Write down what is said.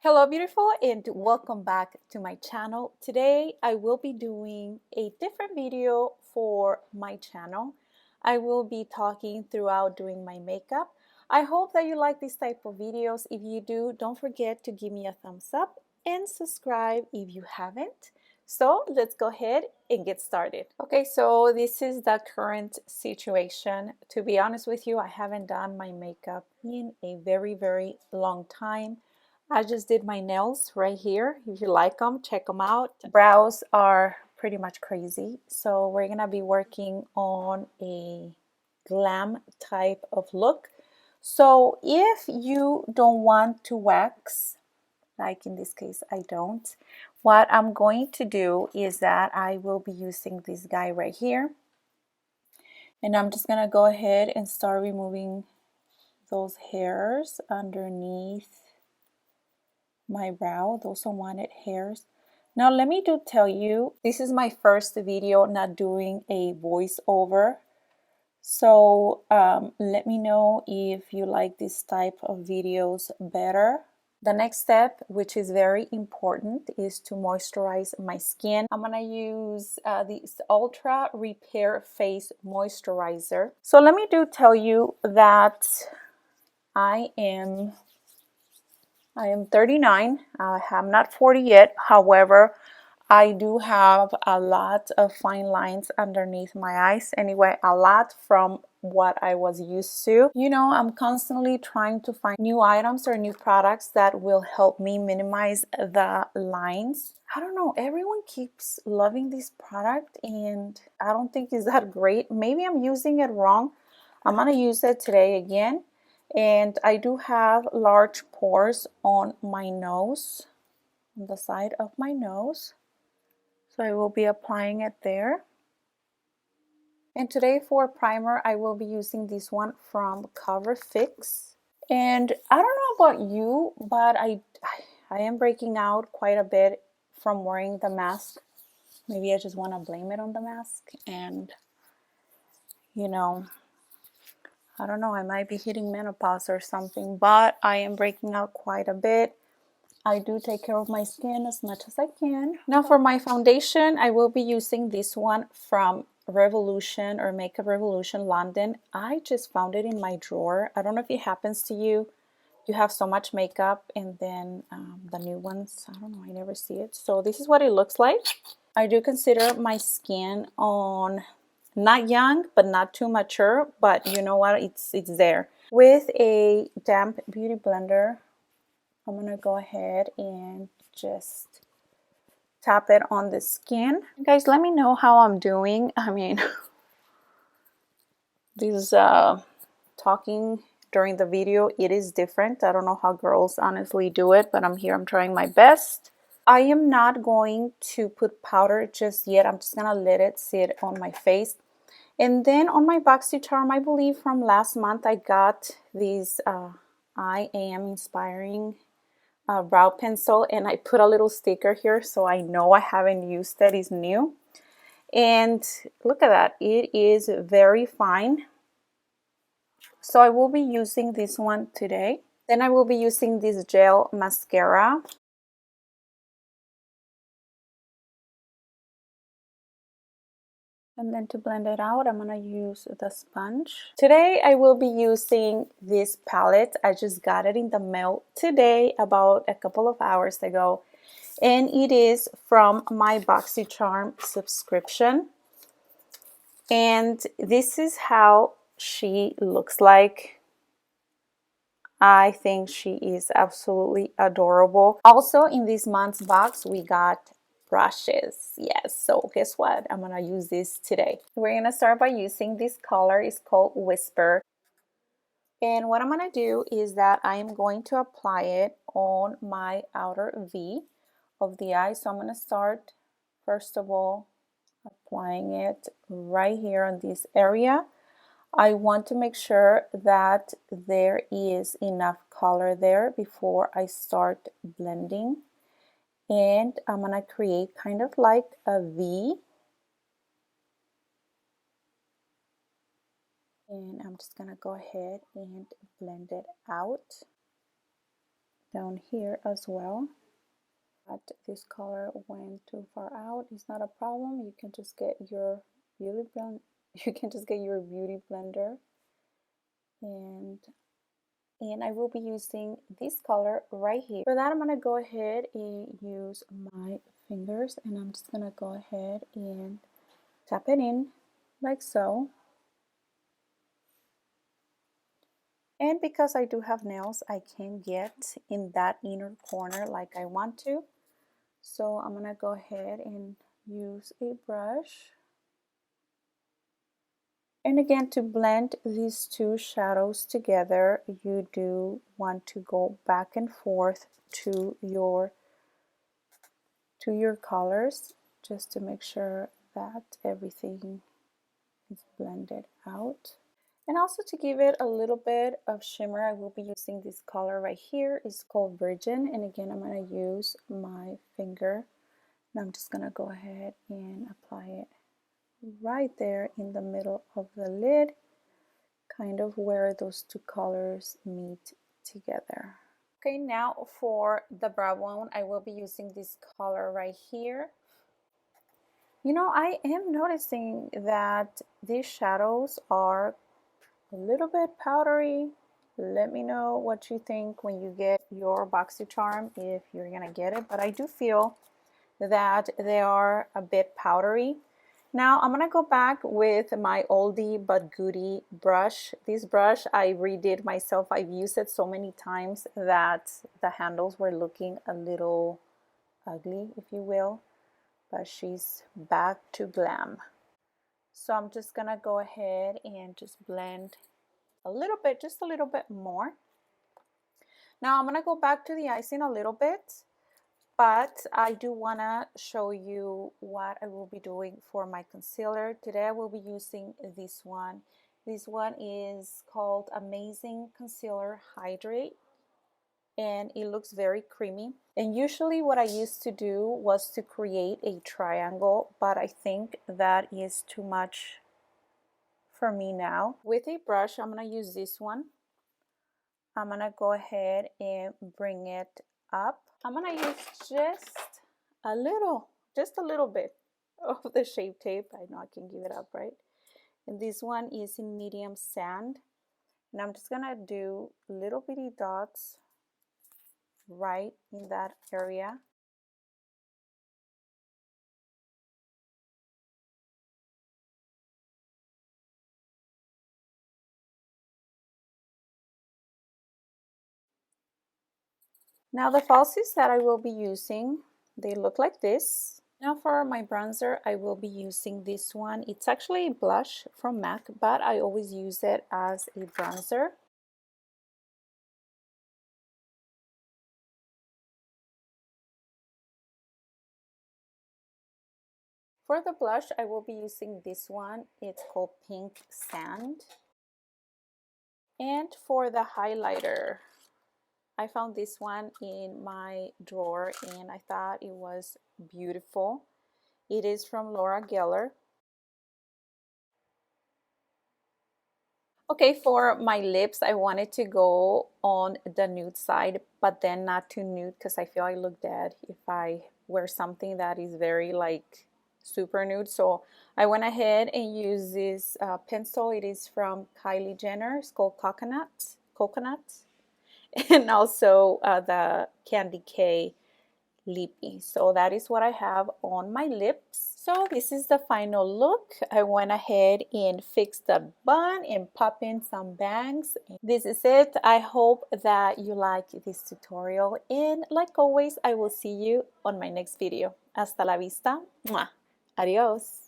Hello beautiful, and welcome back to my channel. Today I will be doing a different video for my channel. I will be talking throughout doing my makeup. I hope that you like this type of videos. If you do, don't forget to give me a thumbs up and subscribe if you haven't. So let's go ahead and get started. Okay, so this is the current situation. To be honest with you, I haven't done my makeup in a very long time. I just did my nails right here. If you like them, check them out. Brows are pretty much crazy. So we're gonna be working on a glam type of look. So if you don't want to wax, like in this case I don't, what I'm going to do is that I will be using this guy right here. And I'm just gonna go ahead and start removing those hairs underneath my brow, those unwanted hairs. Now let me tell you, this is my first video not doing a voiceover. So let me know if you like this type of videos better. The next step, which is very important, is to moisturize my skin. I'm gonna use this Ultra Repair Face Moisturizer. So let me tell you that I am 39. I'm not 40 yet. However, I do have a lot of fine lines underneath my eyes. Anyway, a lot from what I was used to. You know, I'm constantly trying to find new items or new products that will help me minimize the lines. I don't know, everyone keeps loving this product and I don't think it's that great. Maybe I'm using it wrong. I'm gonna use it today again. And I do have large pores on my nose, on the side of my nose. So I will be applying it there. And today for primer, I will be using this one from Cover Fix. And I don't know about you, but I am breaking out quite a bit from wearing the mask. Maybe I just want to blame it on the mask. And, you know, I don't know, I might be hitting menopause or something, but I am breaking out quite a bit. I do take care of my skin as much as I can. Now for my foundation, I will be using this one from Revolution or Makeup Revolution London. I just found it in my drawer. I don't know if it happens to you. You have so much makeup and then the new ones, I don't know, I never see it. So this is what it looks like. I do consider my skin on not young, but not too mature, but you know what, it's there. With a damp beauty blender, I'm gonna go ahead and just tap it on the skin. Guys, let me know how I'm doing. I mean, this talking during the video, it is different. I don't know how girls honestly do it, but I'm trying my best. I am not going to put powder just yet. I'm just gonna let it sit on my face. And then on my BoxyCharm, I believe from last month, I got these I Am Inspiring brow pencil, and I put a little sticker here so I know I haven't used it. It's new. And look at that, it is very fine. So I will be using this one today. Then I will be using this gel mascara. And then to blend it out, I'm gonna use the sponge. Today I will be using this palette. I just got it in the mail today, about a couple of hours ago. And it is from my BoxyCharm subscription. And this is how she looks like. I think she is absolutely adorable. Also in this month's box, we got brushes. Yes, so guess what? I'm gonna use this today. We're gonna start by using this color. It's called Whisper. And what I'm gonna do is that I am going to apply it on my outer V of the eye. So I'm gonna start, first of all, applying it right here on this area. I want to make sure that there is enough color there before I start blending. And I'm gonna create kind of like a V. And I'm just gonna go ahead and blend it out. down here as well. But this color went too far out. It's not a problem. You can just get your beauty blend. You can just get your beauty blender, and I will be using this color right here. For that, I'm gonna go ahead and use my fingers, and I'm just gonna go ahead and tap it in like so. And because I do have nails, I can get in that inner corner like I want to. So I'm gonna go ahead and use a brush. And again, to blend these two shadows together, you do want to go back and forth to your colors, just to make sure that everything is blended out. And also to give it a little bit of shimmer, I will be using this color right here. It's called Virgin. And again, I'm going to use my finger. And I'm just going to go ahead and apply it right there in the middle of the lid, kind of where those two colors meet together. Okay, now for the brow bone, I will be using this color right here. You know, I am noticing that these shadows are a little bit powdery. Let me know what you think when you get your BoxyCharm, if you're gonna get it, but I do feel that they are a bit powdery. Now I'm gonna go back with my oldie but goodie brush. This brush I redid myself. I've used it so many times that the handles were looking a little ugly, if you will, but she's back to glam. So I'm just gonna go ahead and just blend a little bit, just a little bit more. Now I'm gonna go back to the icing a little bit, but I do wanna show you what I will be doing for my concealer. Today I will be using this one. This one is called Amazing Concealer Hydrate, and it looks very creamy. And usually what I used to do was to create a triangle, but I think that is too much for me now. With a brush, I'm going to use this one. I'm going to go ahead and bring it up. I'm going to use just a little bit of the Shape Tape. I know I can give it up, right? And this one is in medium sand. And I'm just going to do little bitty dots right in that area. Now the falsies that I will be using, they look like this. Now for my bronzer, I will be using this one. It's actually a blush from MAC, but I always use it as a bronzer. For the blush, I will be using this one. It's called Pink Sand. And for the highlighter, I found this one in my drawer and I thought it was beautiful. It is from Laura Geller. Okay, for my lips, I wanted to go on the nude side, but then not too nude because I feel I look dead if I wear something that is very like super nude. So I went ahead and used this pencil. It is from Kylie Jenner. It's called Coconut. And also the Candy K lippy. So that is what I have on my lips. So this is the final look. I went ahead and fixed the bun and pop in some bangs. This is it. I hope that you like this tutorial, and like always, I will see you on my next video. Hasta la vista. Mwah. Adios.